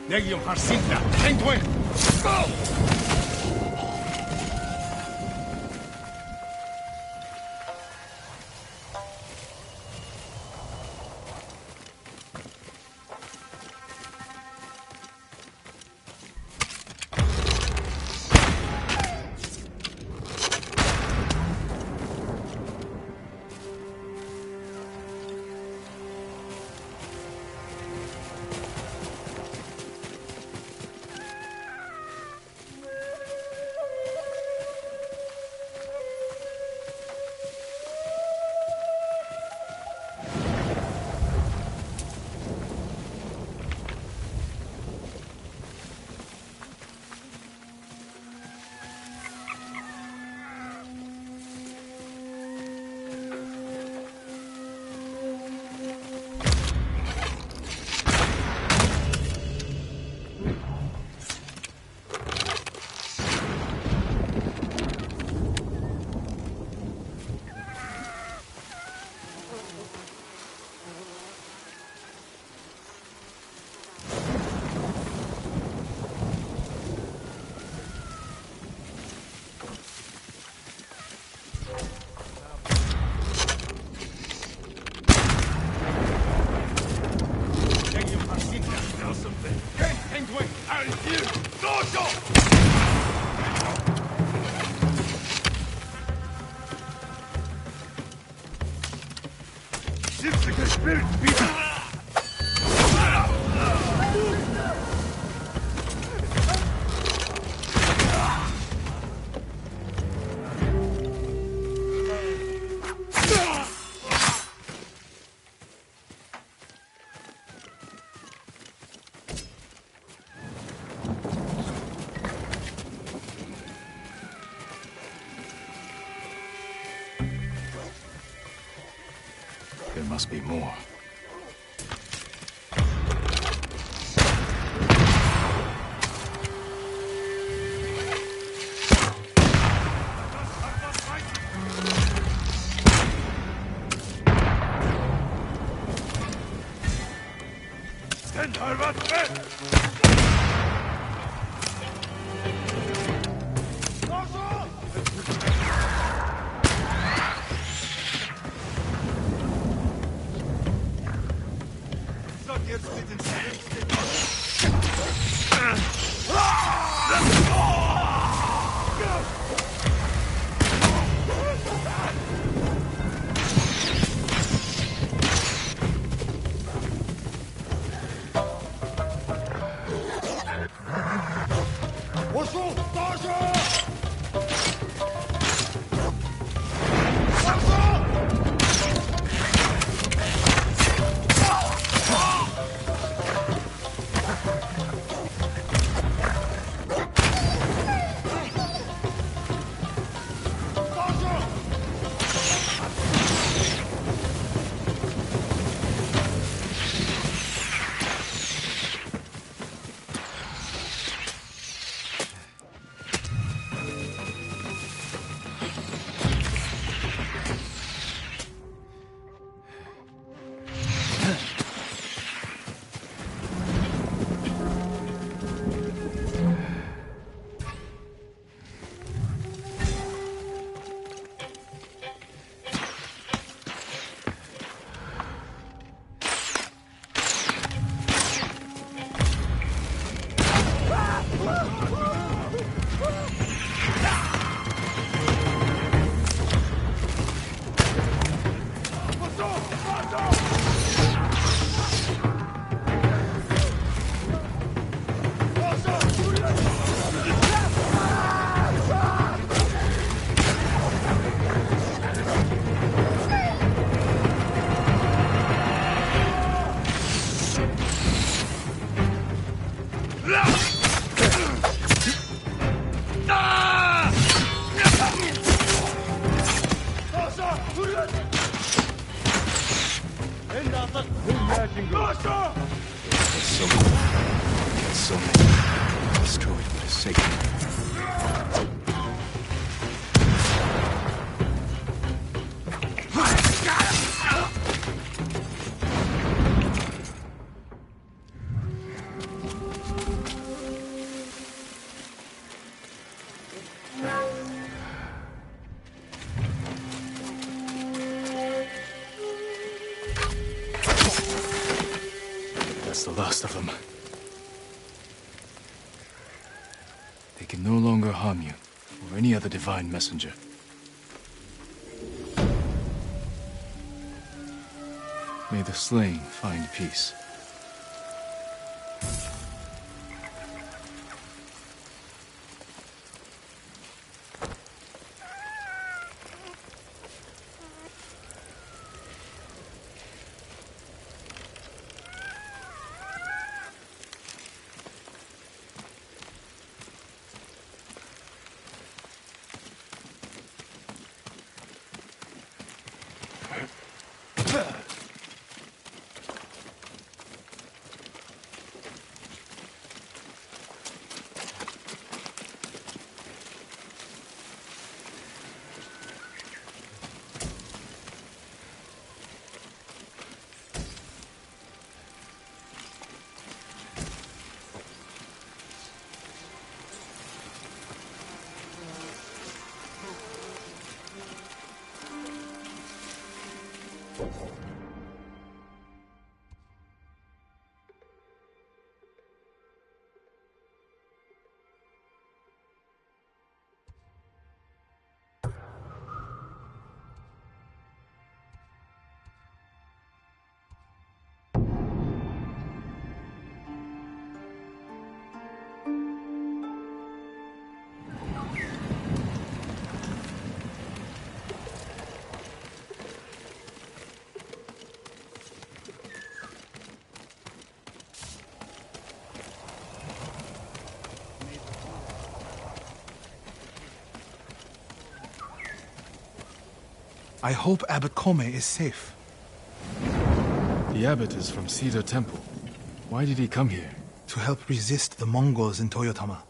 Legion har Sintra. Entwin! Go! There must be more. That's the last of them. They can no longer harm you, or any other divine messenger. May the slain find peace. I hope Abbot Kome is safe. The abbot is from Cedar Temple. Why did he come here? To help resist the Mongols in Toyotama.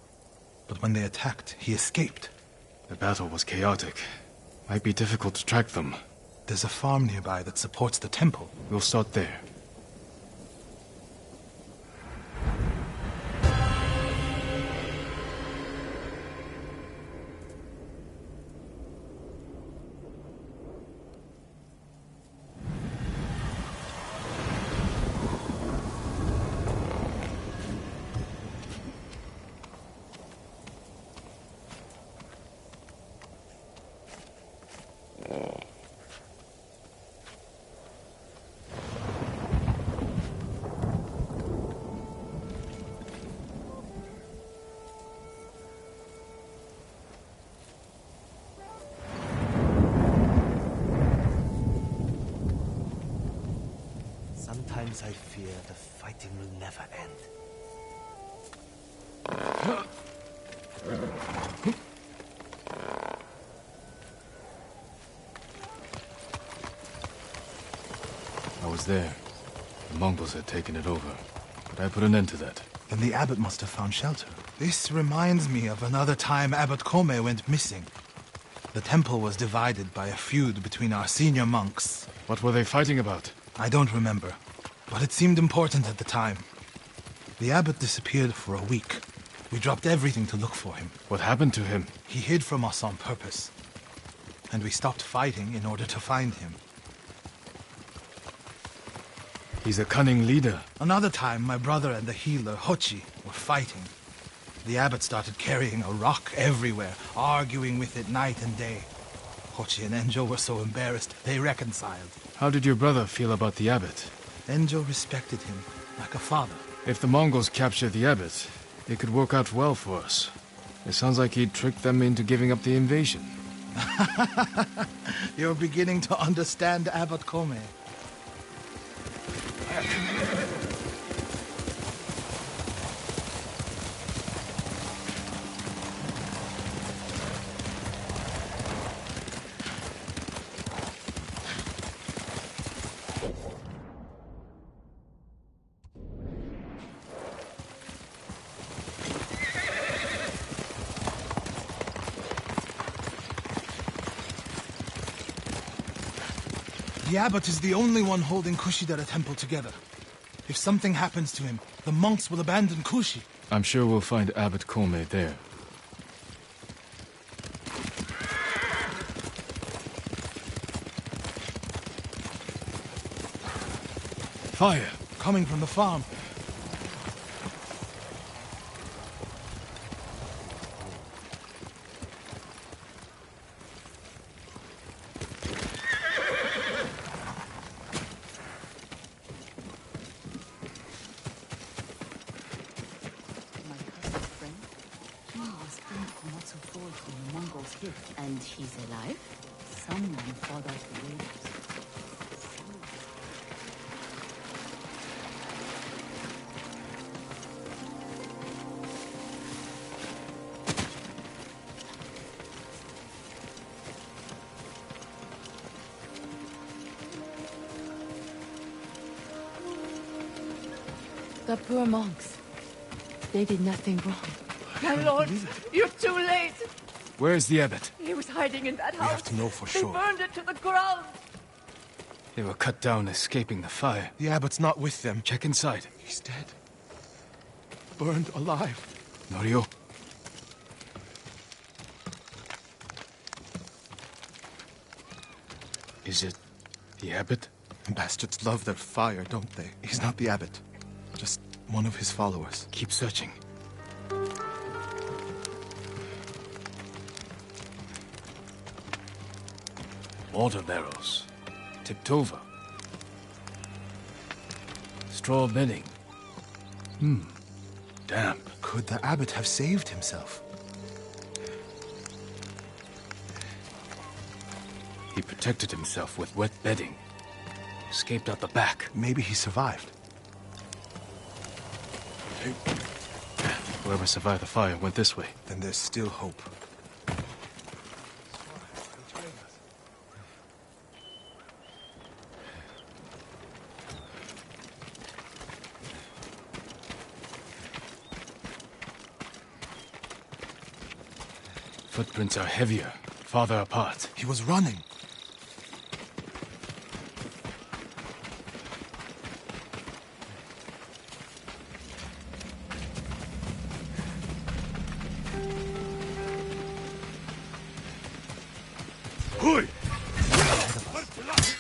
But when they attacked, he escaped. The battle was chaotic. Might be difficult to track them. There's a farm nearby that supports the temple. We'll start there. Sometimes I fear the fighting will never end. I was there. The Mongols had taken it over, but I put an end to that. Then the abbot must have found shelter. This reminds me of another time Abbot Kome went missing. The temple was divided by a feud between our senior monks. What were they fighting about? I don't remember, but it seemed important at the time. The abbot disappeared for a week. We dropped everything to look for him. What happened to him? He hid from us on purpose. And we stopped fighting in order to find him. He's a cunning leader. Another time, my brother and the healer, Hochi, were fighting. The abbot started carrying a rock everywhere, arguing with it night and day. Hochi and Enjo were so embarrassed, they reconciled. How did your brother feel about the abbot? Enjo respected him, like a father. If the Mongols capture the abbot, it could work out well for us. It sounds like he tricked them into giving up the invasion. You're beginning to understand Abbot Kome. The abbot is the only one holding Kushidera Temple together. If something happens to him, the monks will abandon Kushi. I'm sure we'll find Abbot Kome there. Fire! Coming from the farm. when the Mongols hit. And he's alive? Someone fought off the raiders. The poor monks. They did nothing wrong. My lord, you're too late. Where's the abbot? He was hiding in that house. We have to know for They sure. burned it to the ground. They were cut down escaping the fire. The abbot's not with them. Check inside. He's dead. Burned alive. Norio. Is it the abbot? Bastards love their fire, don't they? He's not the abbot. Just one of his followers. Keep searching. Water barrels. Tipped over. Straw bedding. Damp. Could the abbot have saved himself? He protected himself with wet bedding. Escaped out the back. Maybe he survived. Whoever survived the fire went this way. Then there's still hope. Footprints are heavier, farther apart. He was running.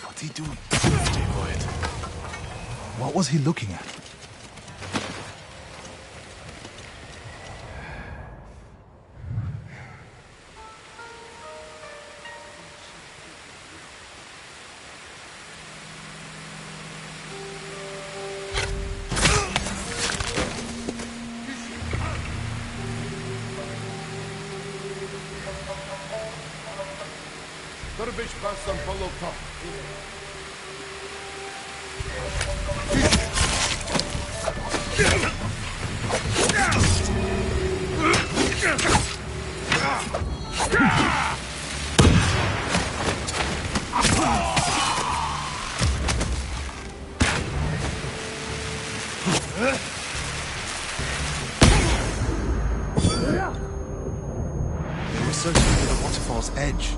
What's he doing? Stay quiet. What was he looking at? Dervish Bassam follow top. They were searching for the waterfall's edge.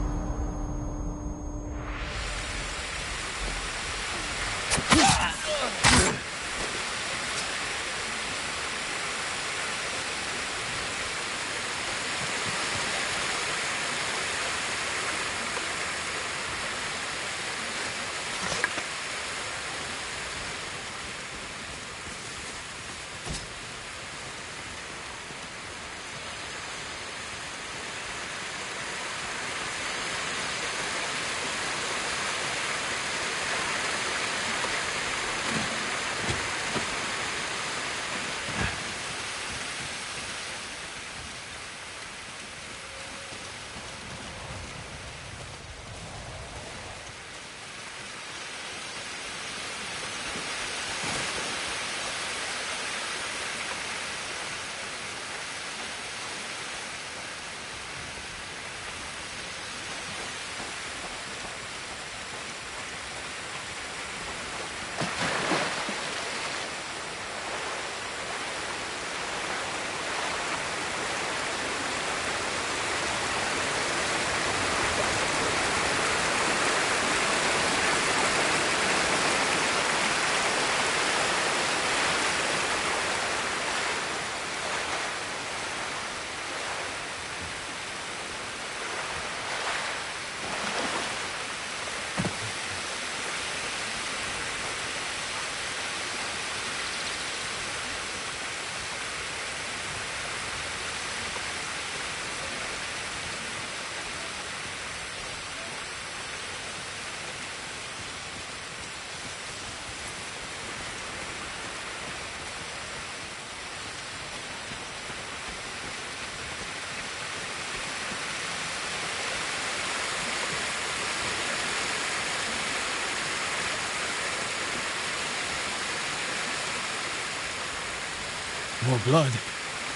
More blood.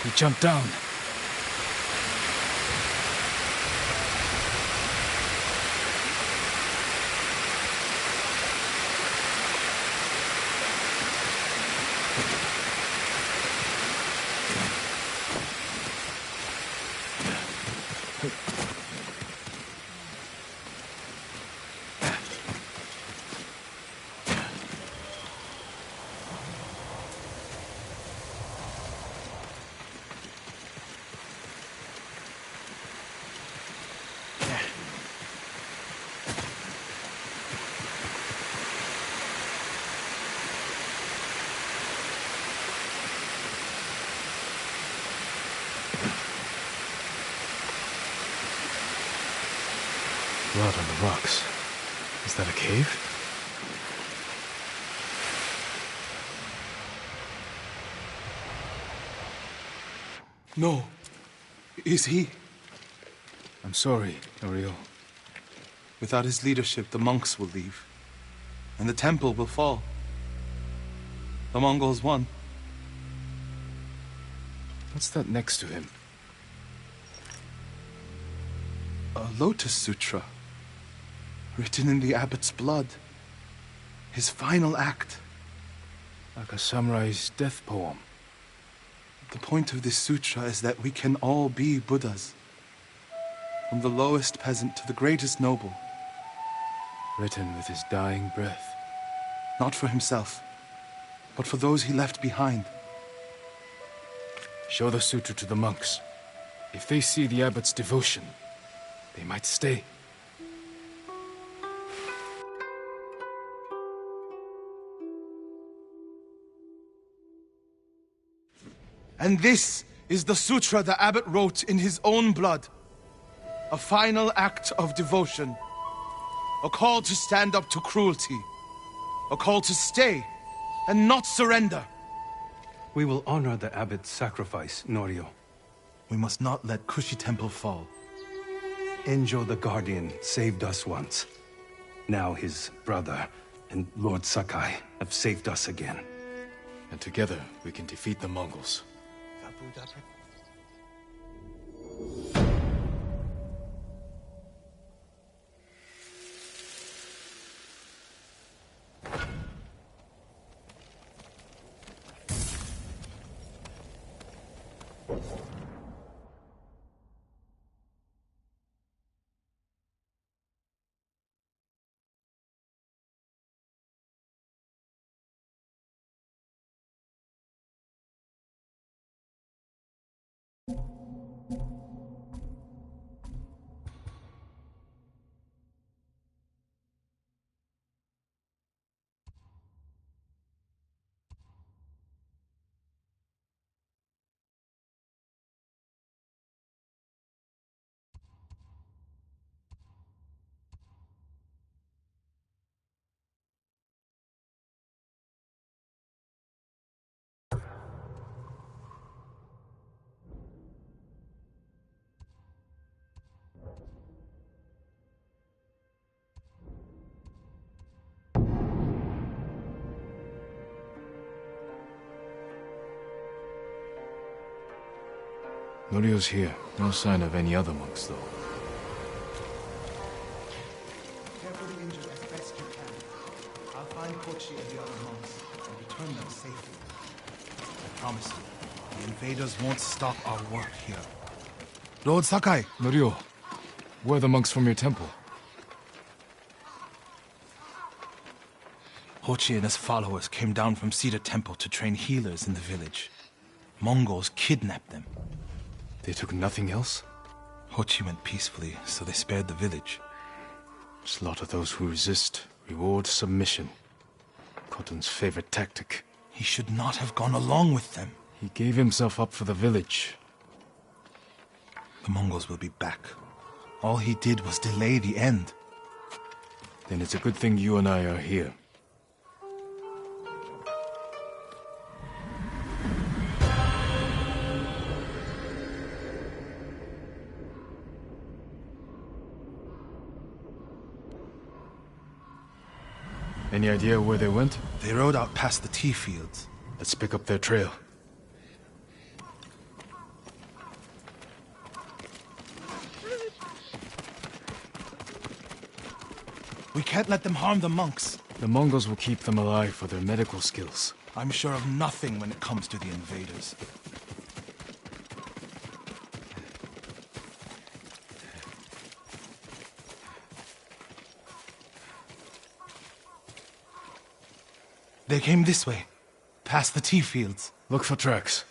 He jumped down. Blood on the rocks. Is that a cave? No. Is he? I'm sorry, Norio. Without his leadership, the monks will leave. And the temple will fall. The Mongols won. What's that next to him? A Lotus Sutra. Written in the abbot's blood. His final act. Like a samurai's death poem. The point of this sutra is that we can all be Buddhas. From the lowest peasant to the greatest noble. Written with his dying breath. Not for himself, but for those he left behind. Show the sutra to the monks. If they see the abbot's devotion, they might stay. And this is the sutra the abbot wrote in his own blood. A final act of devotion. A call to stand up to cruelty. A call to stay and not surrender. We will honor the abbot's sacrifice, Norio. We must not let Kushi Temple fall. Enjo the Guardian saved us once. Now his brother and Lord Sakai have saved us again. And together we can defeat the Mongols. Norio's here. No sign of any other monks, though. Care for the injured as best you can. I'll find Kochi and the other monks and return them safely. I promise you, the invaders won't stop our work here. Lord Sakai! Norio, where are the monks from your temple? Hochi and his followers came down from Cedar Temple to train healers in the village. Mongols kidnapped them. They took nothing else? Hochi went peacefully, so they spared the village. Slaughter those who resist. Reward submission. Khotun's favorite tactic. He should not have gone along with them. He gave himself up for the village. The Mongols will be back. All he did was delay the end. Then it's a good thing you and I are here. Any idea where they went? They rode out past the tea fields. Let's pick up their trail. We can't let them harm the monks. The Mongols will keep them alive for their medical skills. I'm sure of nothing when it comes to the invaders. They came this way, past the tea fields. Look for tracks.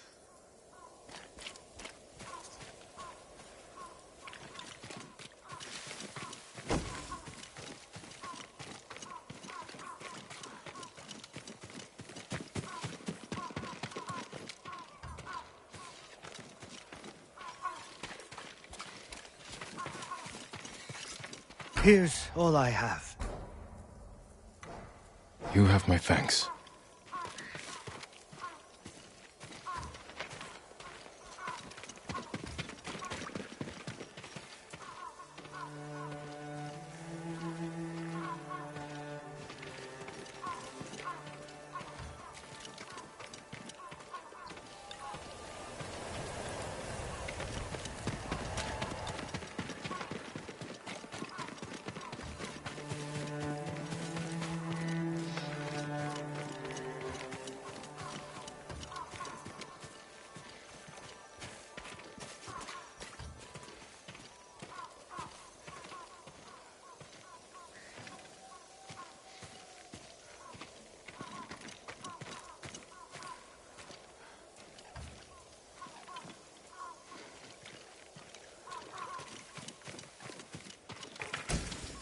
Here's all I have. You have my thanks.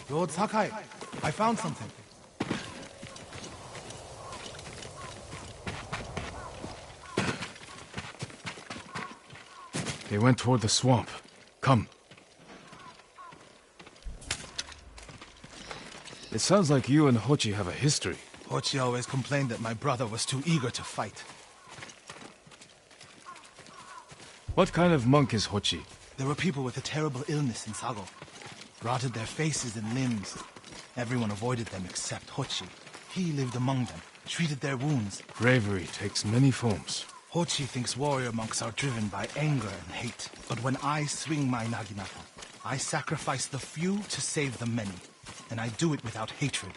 Lord Sakai, I found something. They went toward the swamp. Come. It sounds like you and Hochi have a history. Hochi always complained that my brother was too eager to fight. What kind of monk is Hochi? There were people with a terrible illness in Sago. Rotted their faces and limbs. Everyone avoided them except Hochi. He lived among them, treated their wounds. Bravery takes many forms. Hochi thinks warrior monks are driven by anger and hate. But when I swing my naginata, I sacrifice the few to save the many. And I do it without hatred.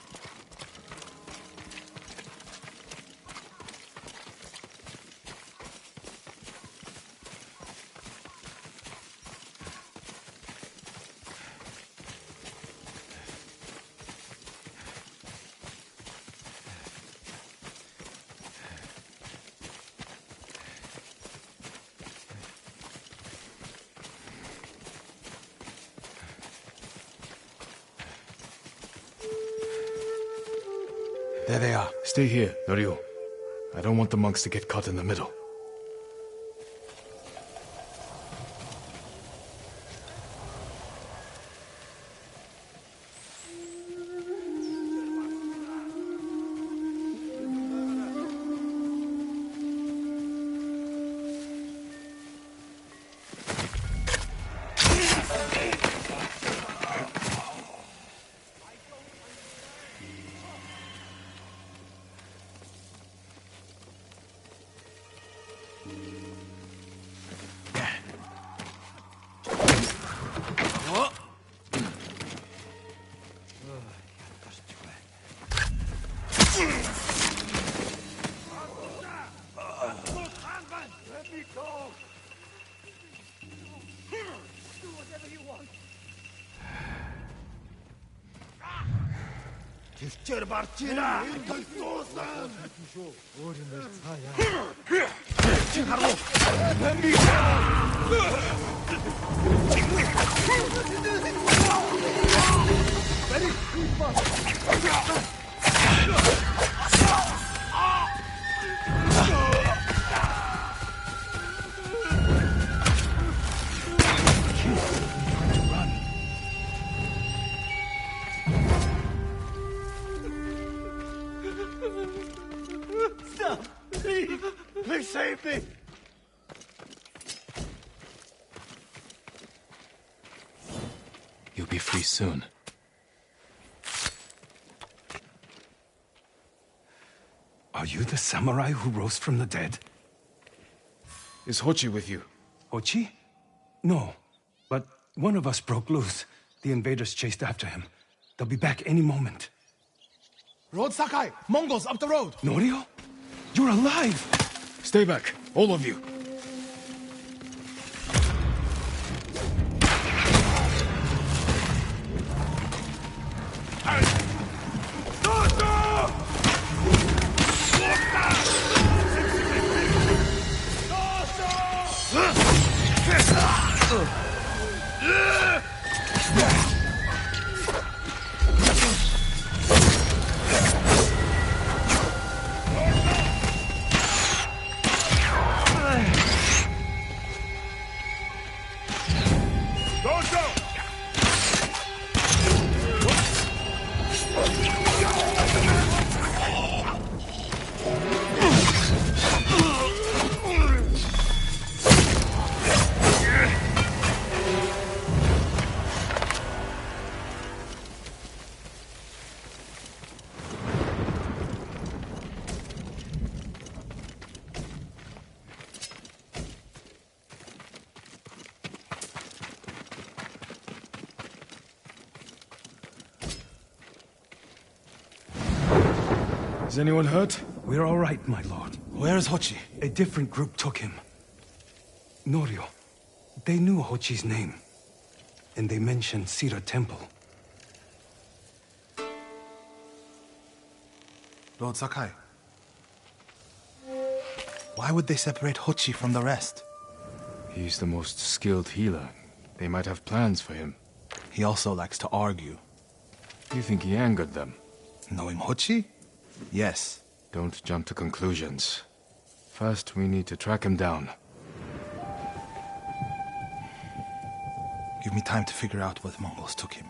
There they are. Stay here, Norio. I don't want the monks to get caught in the middle. Please save me! You'll be free soon. Are you the samurai who rose from the dead? Is Hochi with you? Hochi? No. But one of us broke loose. The invaders chased after him. They'll be back any moment. Lord Sakai! Mongols up the road! Norio? You're alive! Stay back, all of you. Is anyone hurt? We're all right, my lord. Where is Hochi? A different group took him. Norio. They knew Hochi's name. And they mentioned Cedar Temple. Lord Sakai. Why would they separate Hochi from the rest? He's the most skilled healer. They might have plans for him. He also likes to argue. You think he angered them? Knowing Hochi? Yes. Don't jump to conclusions. First, we need to track him down. Give me time to figure out where the Mongols took him.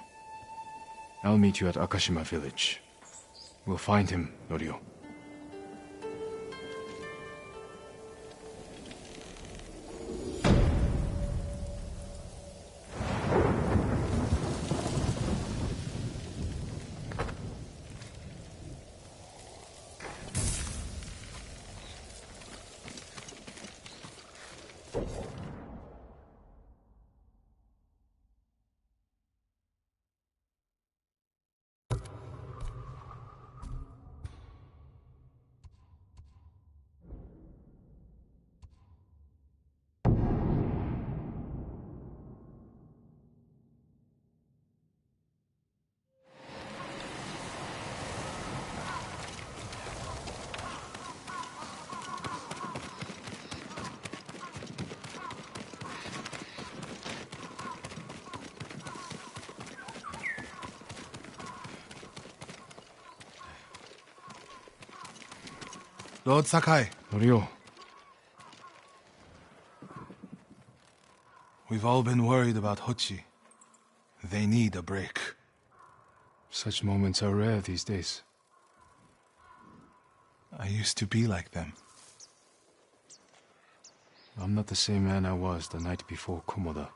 I'll meet you at Akashima village. We'll find him, Norio. Lord Sakai, Norio, we've all been worried about Hochi. They need a break. such moments are rare these days. I used to be like them. I'm not the same man I was the night before Komoda.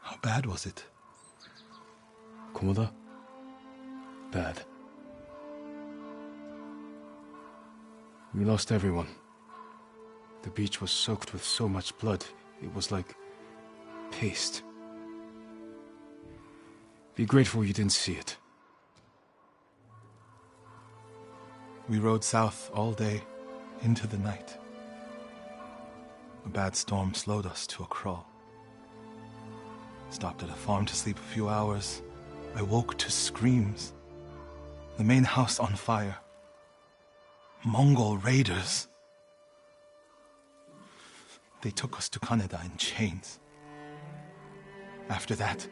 How bad was it? Komoda? Bad. We lost everyone. The beach was soaked with so much blood, it was like paste. Be grateful you didn't see it. We rode south all day, into the night. A bad storm slowed us to a crawl. Stopped at a farm to sleep a few hours. I woke to screams. The main house on fire. Mongol raiders. They took us to Kaneda in chains. After that,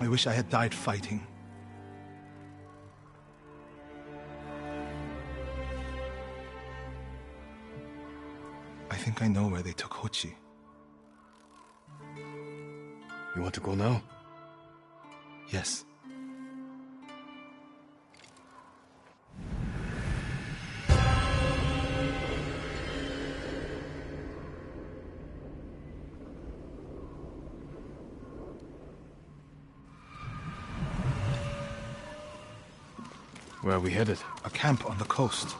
I wish I had died fighting. I think I know where they took Hochi. You want to go now? Yes. Where are we headed? A camp on the coast.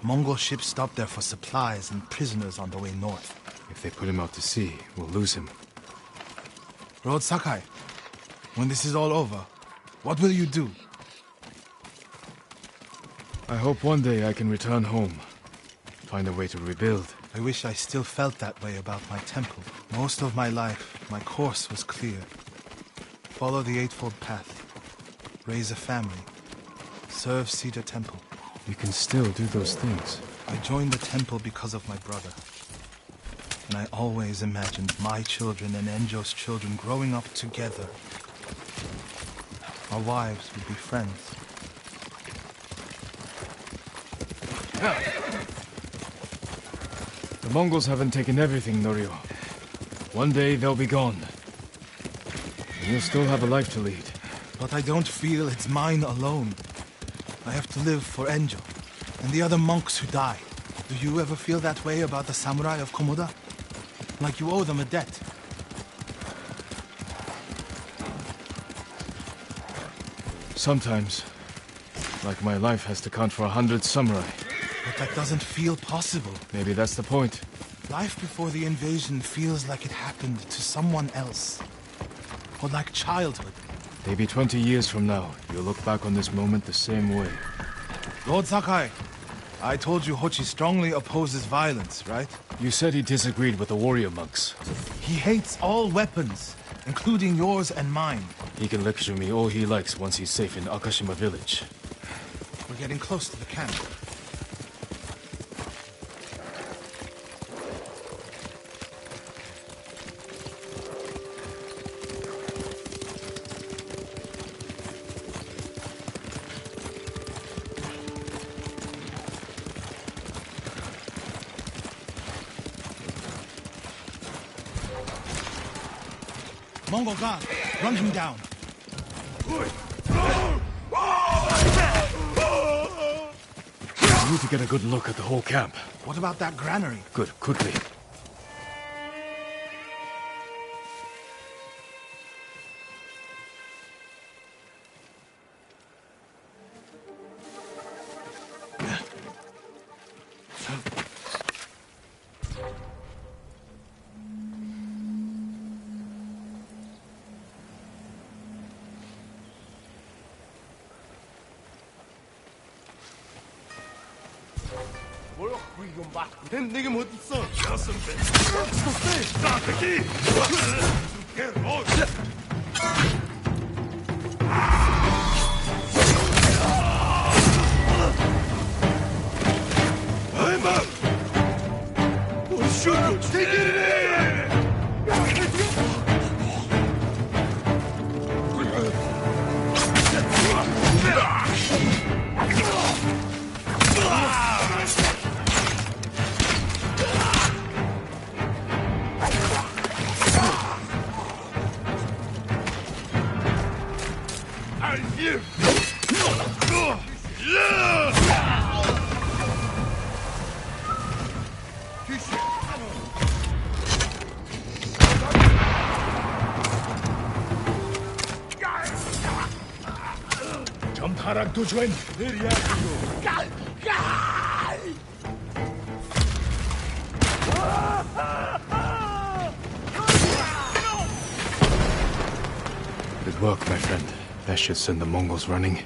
Mongol ships stopped there for supplies and prisoners on the way north. If they put him out to sea, we'll lose him. Lord Sakai, when this is all over, what will you do? I hope one day I can return home. Find a way to rebuild. I wish I still felt that way about my temple. Most of my life, my course was clear. Follow the Eightfold Path. Raise a family. Serve Cedar Temple. You can still do those things. I joined the temple because of my brother. And I always imagined my children and Enjo's children growing up together. Our wives would be friends. The Mongols haven't taken everything, Norio. One day they'll be gone. And you'll still have a life to lead. But I don't feel it's mine alone. I have to live for Enjo and the other monks who die. Do you ever feel that way about the samurai of Komoda? Like you owe them a debt? Sometimes, like my life has to count for 100 samurai. But that doesn't feel possible. Maybe that's the point. Life before the invasion feels like it happened to someone else. Or like childhood. Maybe 20 years from now, you'll look back on this moment the same way. Lord Sakai, I told you Hochi strongly opposes violence, right? You said he disagreed with the warrior monks. He hates all weapons, including yours and mine. He can lecture me all he likes once he's safe in Akashima village. We're getting close to the camp. Mongol guard, run him down. I need to get a good look at the whole camp. What about that granary? Good, quickly. 내게 못 있어. 싸대기. Good work, my friend. That should send the Mongols running.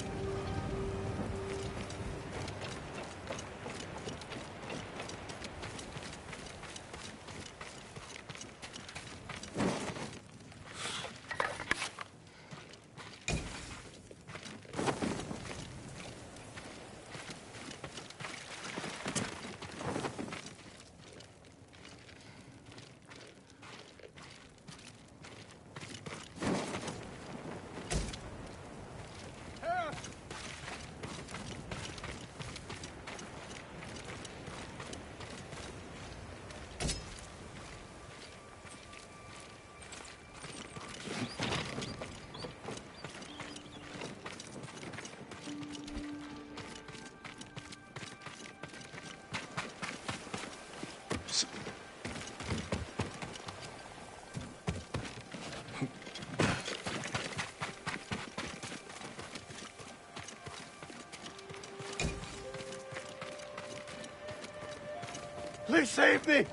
Please save me!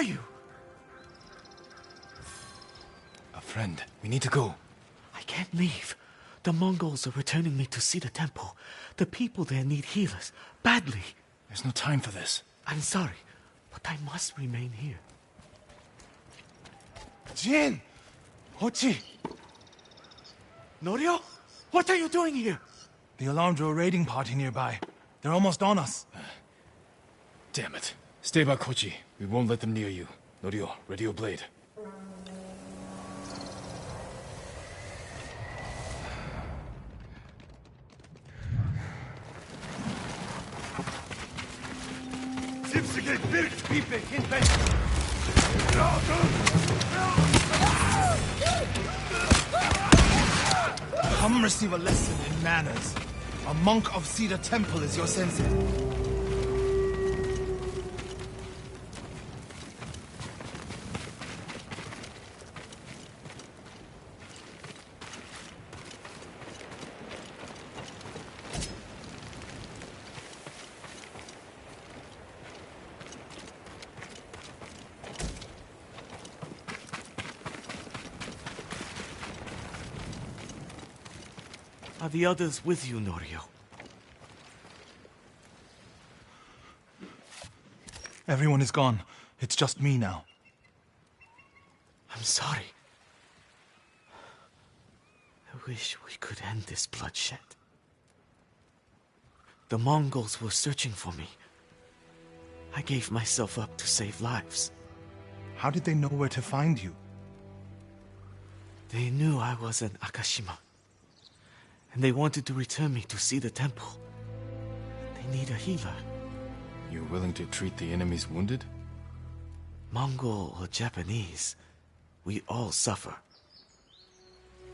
are you? A friend. We need to go. I can't leave. The Mongols are returning me to see the temple. The people there need healers, badly. There's no time for this. I'm sorry, but I must remain here. Jin! Hochi! Norio? What are you doing here? The alarm drew a raiding party nearby. They're almost on us. Damn it. Stay back, Kochi. We won't let them near you. Norio, ready your blade. Come receive a lesson in manners. A monk of Cedar Temple is your sensei. Are the others with you, Norio? Everyone is gone. It's just me now. I'm sorry. I wish we could end this bloodshed. The Mongols were searching for me. I gave myself up to save lives. How did they know where to find you? They knew I was an Akashima. And they wanted to return me to see the temple. They need a healer. You're willing to treat the enemy's wounded? Mongol or Japanese, we all suffer.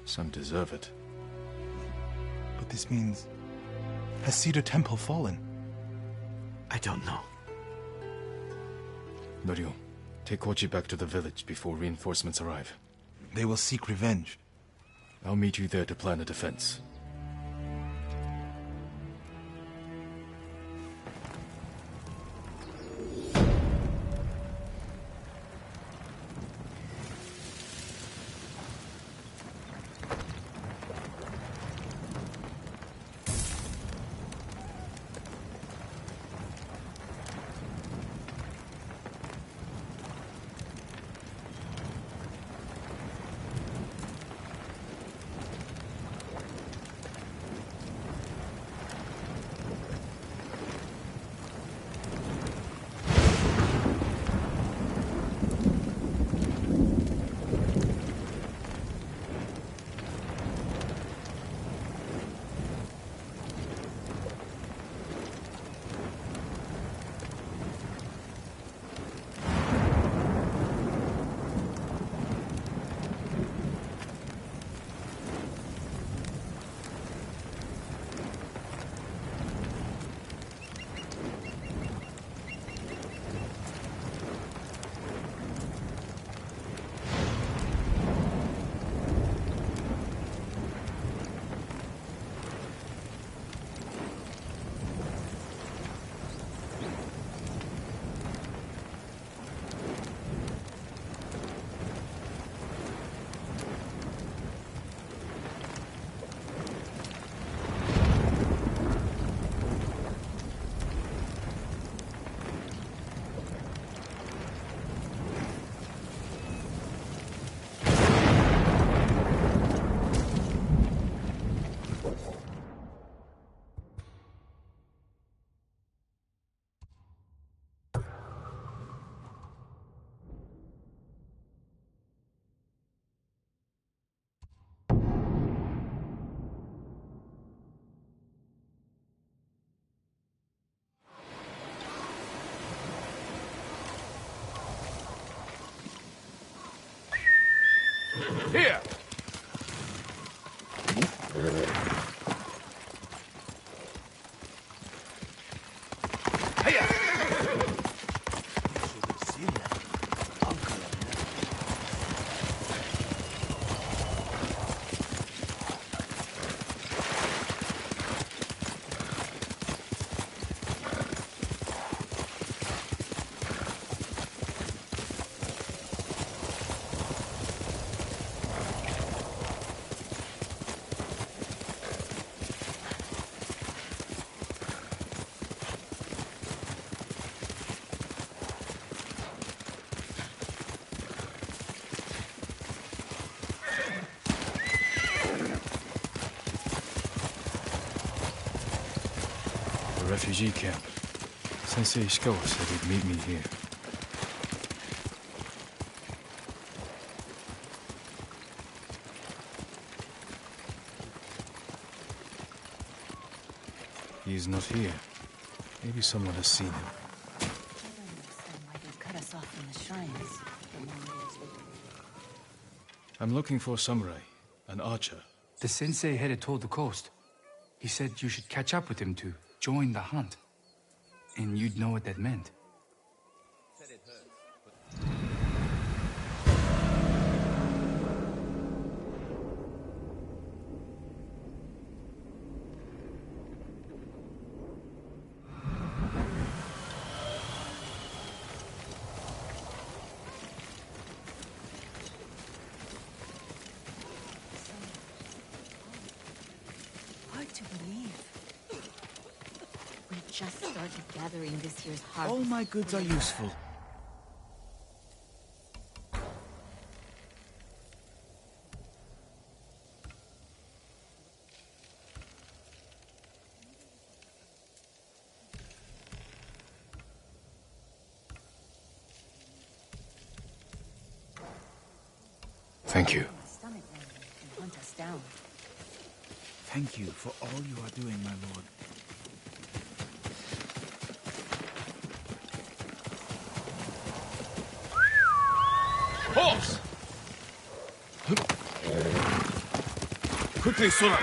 Some deserve it. But this means... Has Cedar Temple fallen? I don't know. Norio, take Kochi back to the village before reinforcements arrive. They will seek revenge. I'll meet you there to plan a defense. Here! refugee camp. Sensei Ishikawa said he'd meet me here. He's not here. Maybe someone has seen him. I don't understand why they cut us off from the shrines. I'm looking for a samurai, an archer. The sensei headed toward the coast. He said you should catch up with him to join the hunt. And you'd know what that meant. Hard to believe. We just started gathering this year's harvest. All my goods are useful. Thank you. My stomach now can hunt us down. Thank you for all you are doing, my lord. Horse! Quickly, Sora!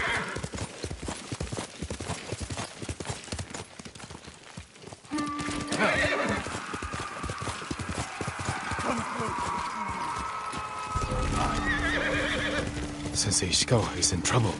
Sensei Ishikawa is in trouble.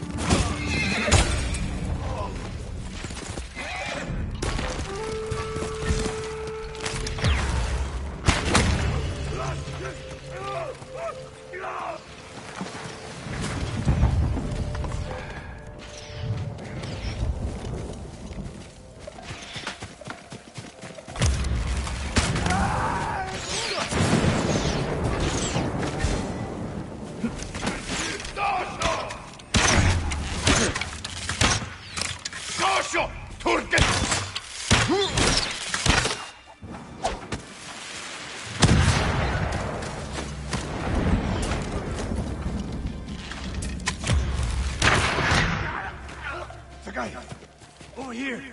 Over here.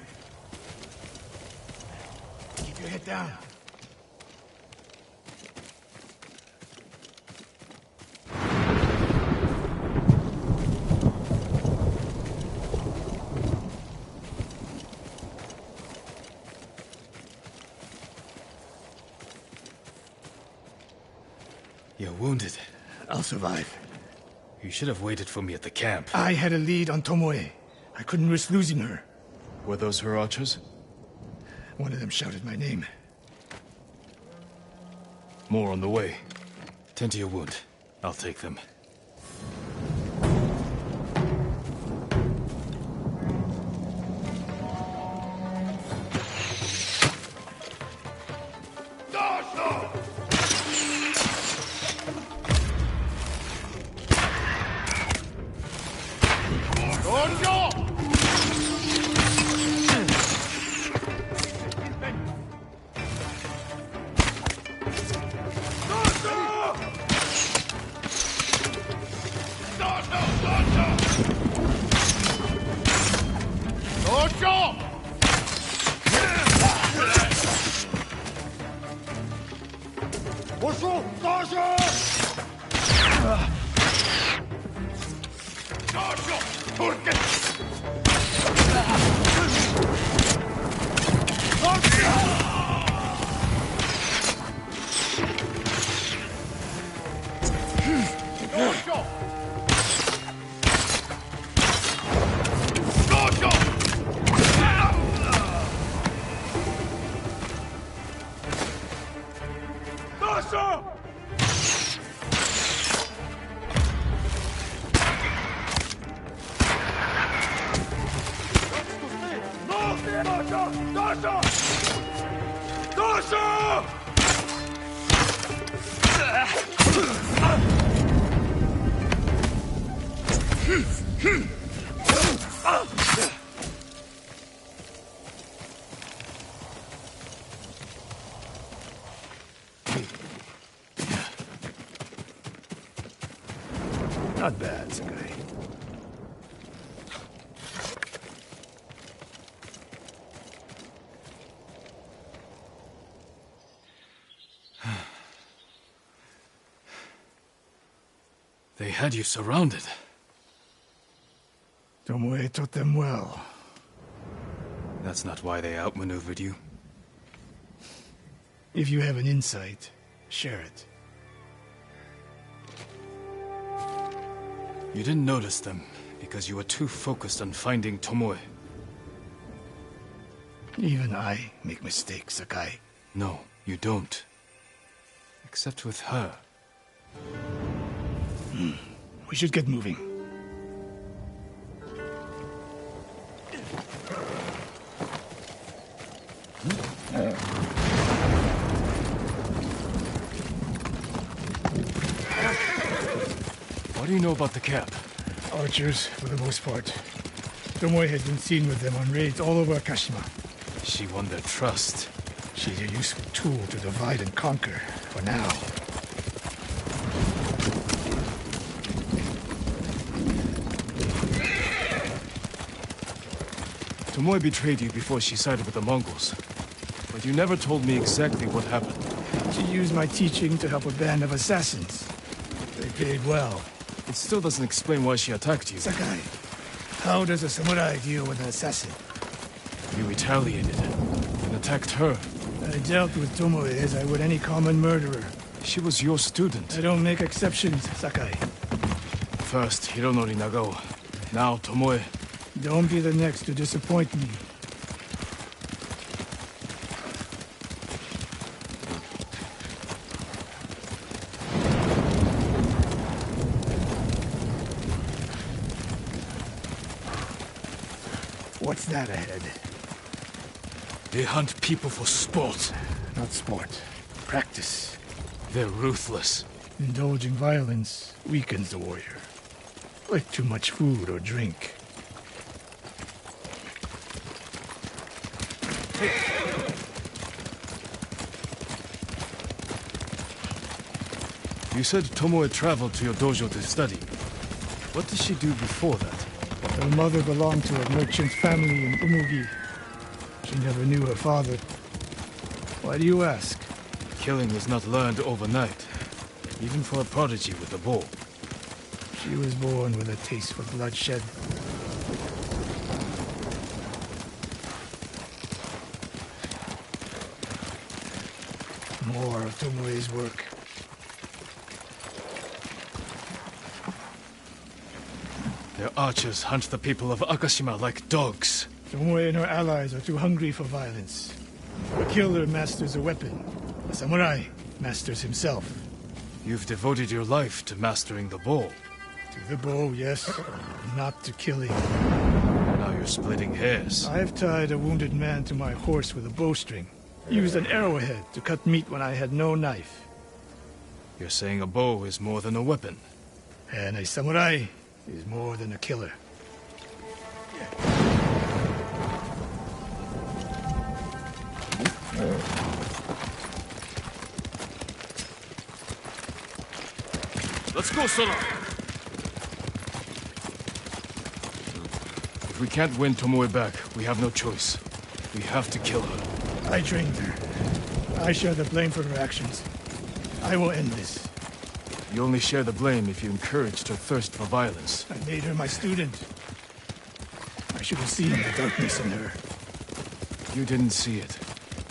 Keep your head down. You're wounded. I'll survive. You should have waited for me at the camp. I had a lead on Tomoe. I couldn't risk losing her. Were those her archers? One of them shouted my name. More on the way. Tend to your wound. I'll take them. Not bad, Sakai. They had you surrounded. Tomoe taught them well. That's not why they outmaneuvered you. If you have an insight, share it. You didn't notice them because you were too focused on finding Tomoe. Even I make mistakes, Sakai. No, you don't. Except with her. We should get moving. What do you know about the camp? Archers, for the most part. Tomoe has been seen with them on raids all over Akashima. She won their trust. She's a useful tool to divide and conquer, for now. Tomoe betrayed you before she sided with the Mongols. But you never told me exactly what happened. She used my teaching to help a band of assassins. They paid well. It still doesn't explain why she attacked you. Sakai, how does a samurai deal with an assassin? You retaliated and attacked her. I dealt with Tomoe as I would any common murderer. She was your student. I don't make exceptions, Sakai. First, Hironori Nagao. Now, Tomoe. Don't be the next to disappoint me. What's that ahead? They hunt people for sport. Not sport. Practice. They're ruthless. Indulging violence weakens the warrior. Like too much food or drink. You said Tomoe traveled to your dojo to study. What did she do before that? Her mother belonged to a merchant family in Umugi. She never knew her father. Why do you ask? Killing is not learned overnight, even for a prodigy with a bow. She was born with a taste for bloodshed. More of Tomoe's work. Their archers hunt the people of Akashima like dogs. Tomoe and her allies are too hungry for violence. A killer masters a weapon. A samurai masters himself. You've devoted your life to mastering the bow. To the bow, yes. Not to killing. Now you're splitting hairs. I've tied a wounded man to my horse with a bowstring. Used an arrowhead to cut meat when I had no knife. You're saying a bow is more than a weapon. And a samurai is more than a killer. Let's go, Sora! If we can't win Tomoe back, we have no choice. We have to kill her. I trained her. I share the blame for her actions. I will end this. You only share the blame if you encouraged her thirst for violence. I made her my student. I should have seen the darkness in her. You didn't see it,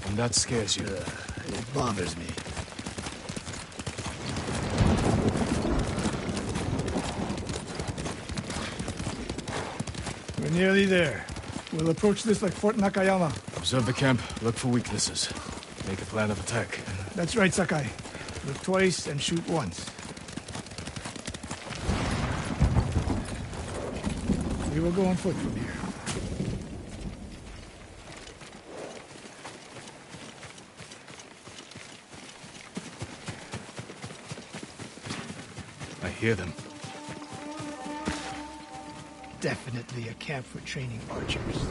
and that scares you. It bothers me. We're nearly there. We'll approach this like Fort Nakayama. Observe the camp, look for weaknesses. Make a plan of attack. That's right, Sakai. Look twice and shoot once. We will go on foot from here. I hear them. Definitely a camp for training archers.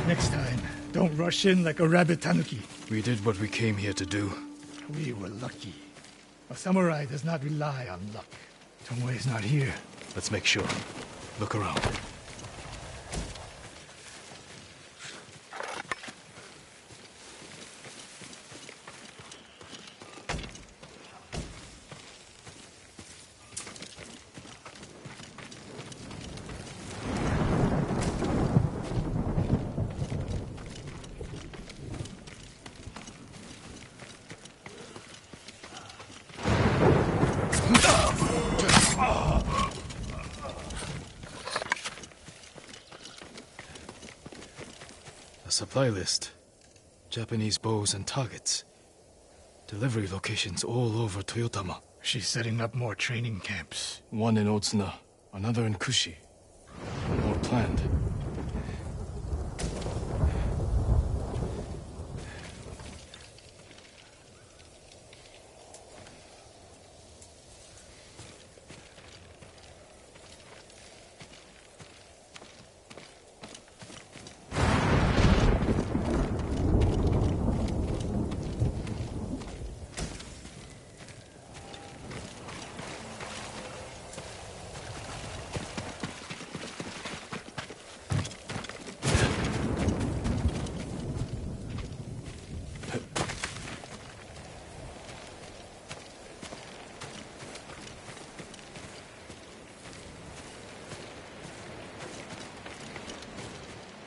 Next time, don't rush in like a rabbit tanuki. We did what we came here to do. We were lucky. A samurai does not rely on luck. Tomoe is not here. Let's make sure. Look around. A supply list. Japanese bows and targets. Delivery locations all over Toyotama. She's setting up more training camps. One in Otsuna, another in Kushi. More planned.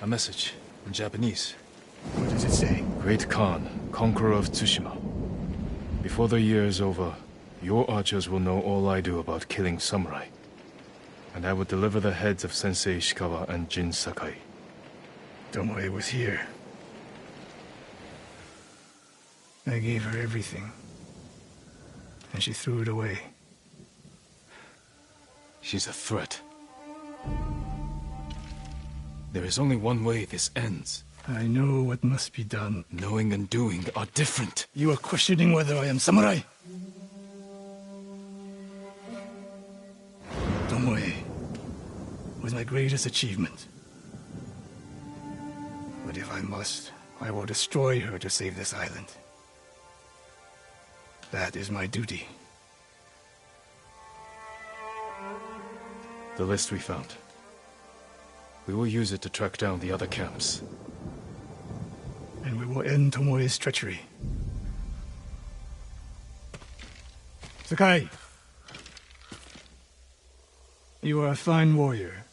A message in Japanese. What does it say? Great Khan, conqueror of Tsushima. Before the year is over, your archers will know all I do about killing samurai. And I will deliver the heads of Sensei Ishikawa and Jin Sakai. Tomoe was here. I gave her everything. And she threw it away. She's a threat. There is only one way this ends. I know what must be done. Knowing and doing are different. You are questioning whether I am samurai? Tomoe was my greatest achievement. But if I must, I will destroy her to save this island. That is my duty. The list we found. We will use it to track down the other camps. And we will end Tomoe's treachery. Sakai! You are a fine warrior.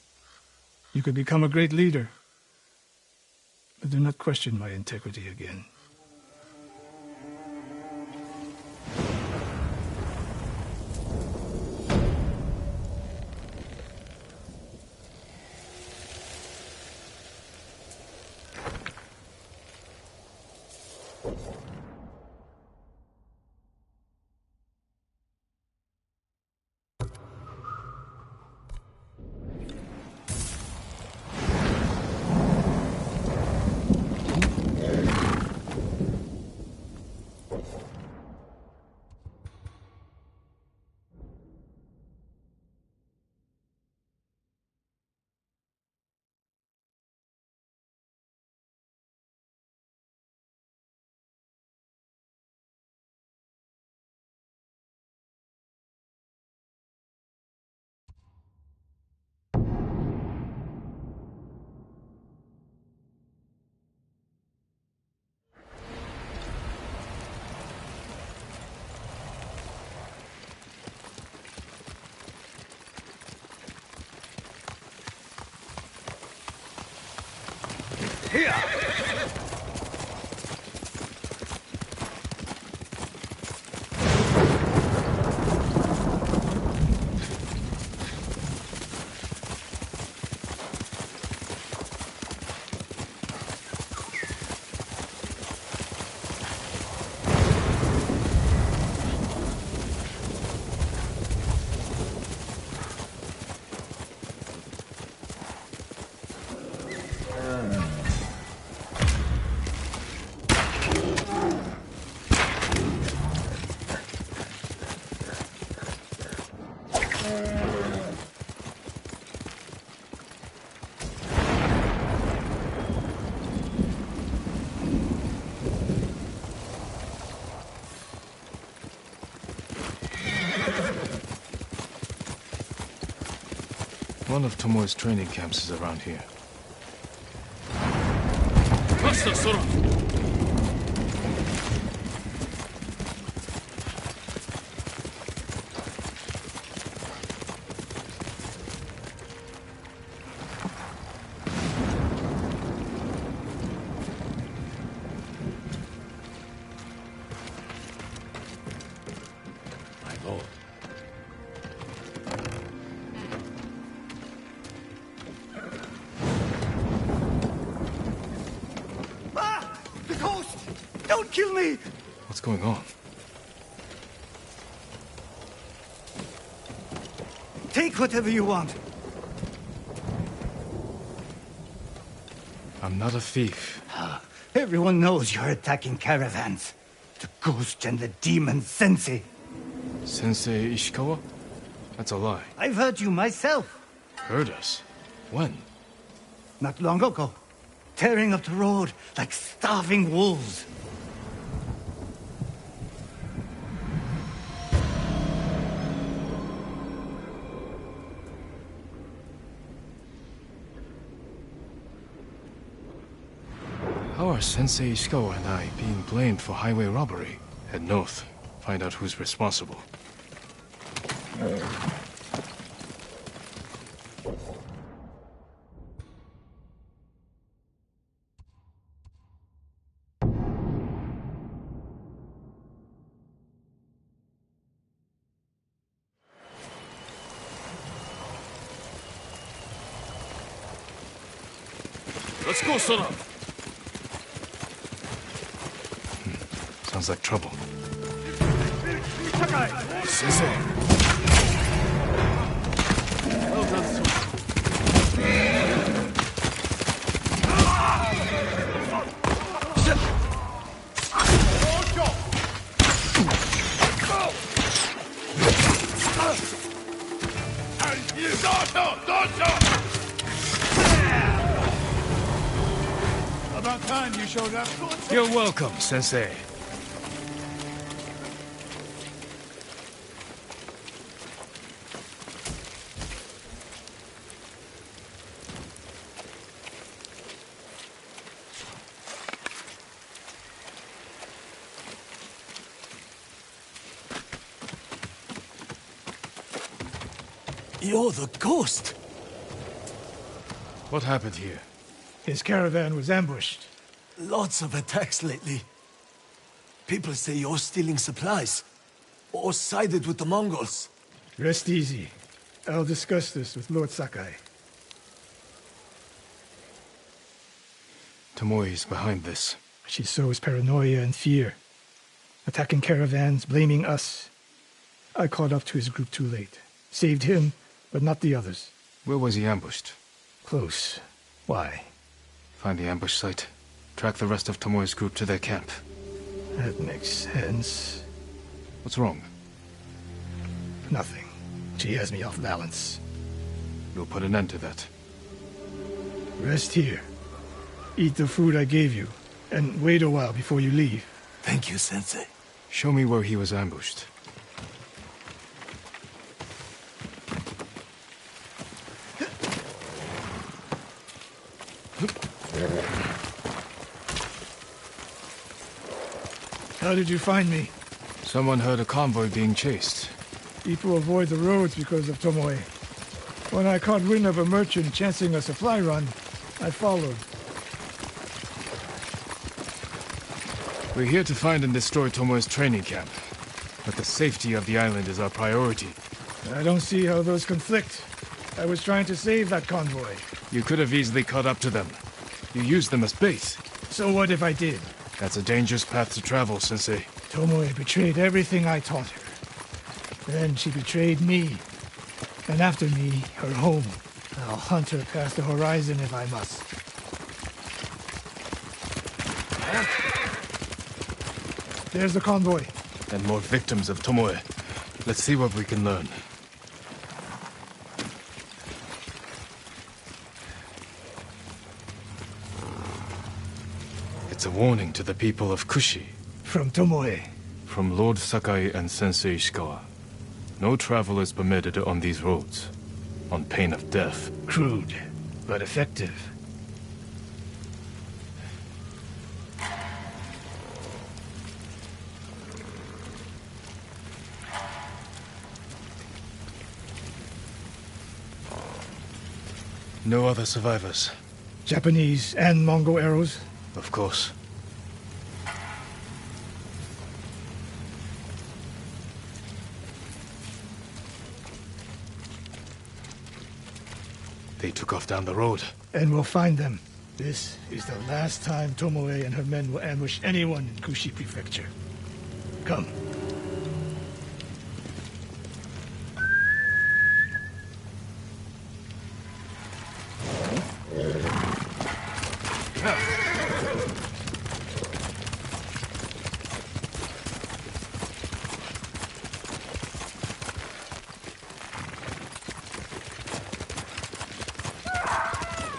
You could become a great leader. But do not question my integrity again. Here! One of Tomoe's training camps is around here. Master Sora! My lord. The ghost! Don't kill me! What's going on? Take whatever you want. I'm not a thief. Everyone knows you're attacking caravans. The ghost and the demon Sensei. Sensei Ishikawa? That's a lie. I've heard you myself. Heard us? When? Not long ago. Tearing up the road like starving wolves. How are Sensei Ishikawa and I being blamed for highway robbery? Head north. Find out who's responsible. Let's go, Sora! Sounds like trouble. Sensei! Well done, Sora. About time you showed up. You're welcome, Sensei. You're the ghost! What happened here? His caravan was ambushed. Lots of attacks lately. People say you're stealing supplies. Or sided with the Mongols. Rest easy. I'll discuss this with Lord Sakai. Tomoe is behind this. She sows paranoia and fear. Attacking caravans, blaming us. I caught up to his group too late. Saved him, but not the others. Where was he ambushed? Close. Why? Find the ambush site. Track the rest of Tomoe's group to their camp. That makes sense. What's wrong? Nothing. She has me off balance. We'll put an end to that. Rest here. Eat the food I gave you, and wait a while before you leave. Thank you, Sensei. Show me where he was ambushed. How did you find me? Someone heard a convoy being chased. People avoid the roads because of Tomoe. When I caught wind of a merchant chancing a supply run, I followed. We're here to find and destroy Tomoe's training camp. But the safety of the island is our priority. I don't see how those conflict. I was trying to save that convoy. You could have easily caught up to them. You used them as bait. So what if I did? That's a dangerous path to travel, Sensei. Tomoe betrayed everything I taught her. Then she betrayed me. And after me, her home. I'll hunt her past the horizon if I must. There's the convoy. And more victims of Tomoe. Let's see what we can learn. It's a warning to the people of Kushi. From Tomoe. From Lord Sakai and Sensei Ishikawa. No travel is permitted on these roads, on pain of death. Crude, but effective. No other survivors. Japanese and Mongol arrows? Of course. They took off down the road. And we'll find them. This is the last time Tomoe and her men will ambush anyone in Kushi Prefecture. Come.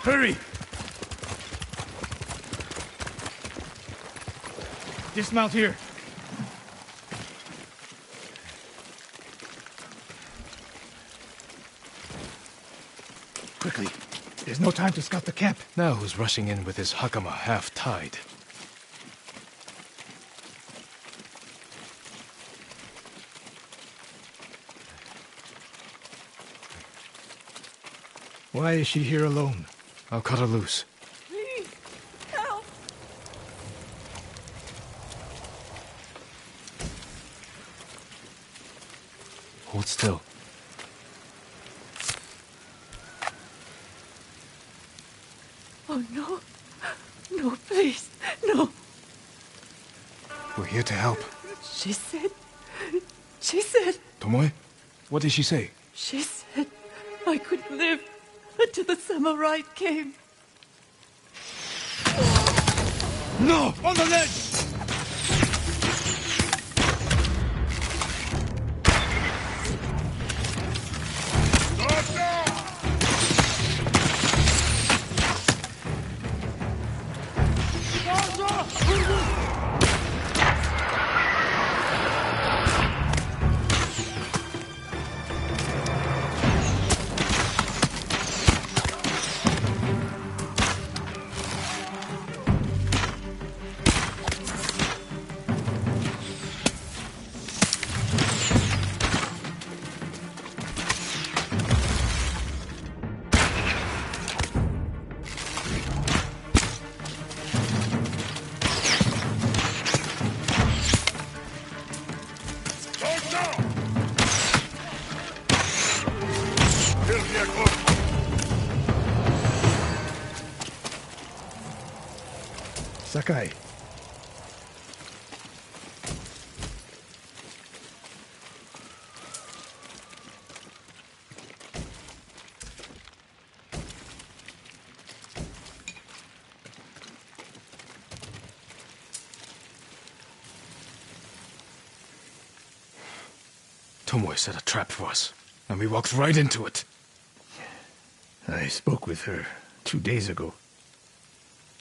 Hurry! Dismount here. Quickly. There's no time to scout the camp. Now who's rushing in with his hakama half-tied? Why is she here alone? I'll cut her loose. Please, help! Hold still. Oh, no. No, please, no. We're here to help. She said... Tomoe? What did she say? She said I could live until the samurai came. No! On the ledge! Sakai. Tomoe set a trap for us, and we walked right into it. I spoke with her 2 days ago.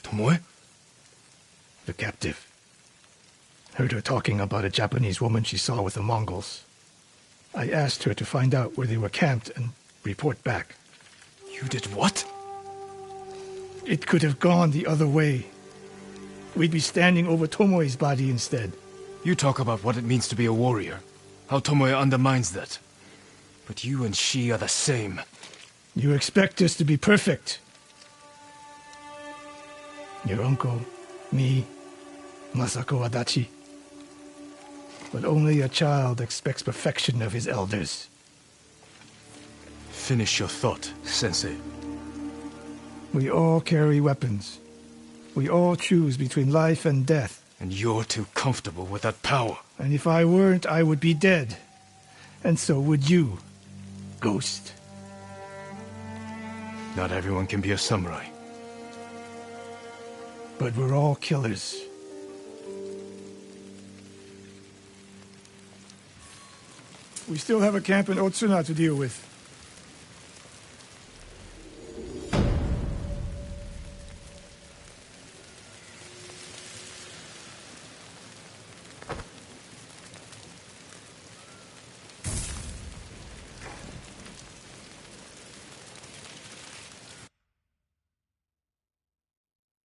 Tomoe? The captive. Heard her talking about a Japanese woman she saw with the Mongols. I asked her to find out where they were camped and report back. You did what? It could have gone the other way. We'd be standing over Tomoe's body instead. You talk about what it means to be a warrior. How Tomoe undermines that. But you and she are the same. You expect us to be perfect. Your uncle, me, Masako Adachi. But only a child expects perfection of his elders. Finish your thought, Sensei. We all carry weapons. We all choose between life and death. And you're too comfortable with that power. And if I weren't, I would be dead. And so would you, Ghost. Not everyone can be a samurai. But we're all killers. We still have a camp in Otsuna to deal with.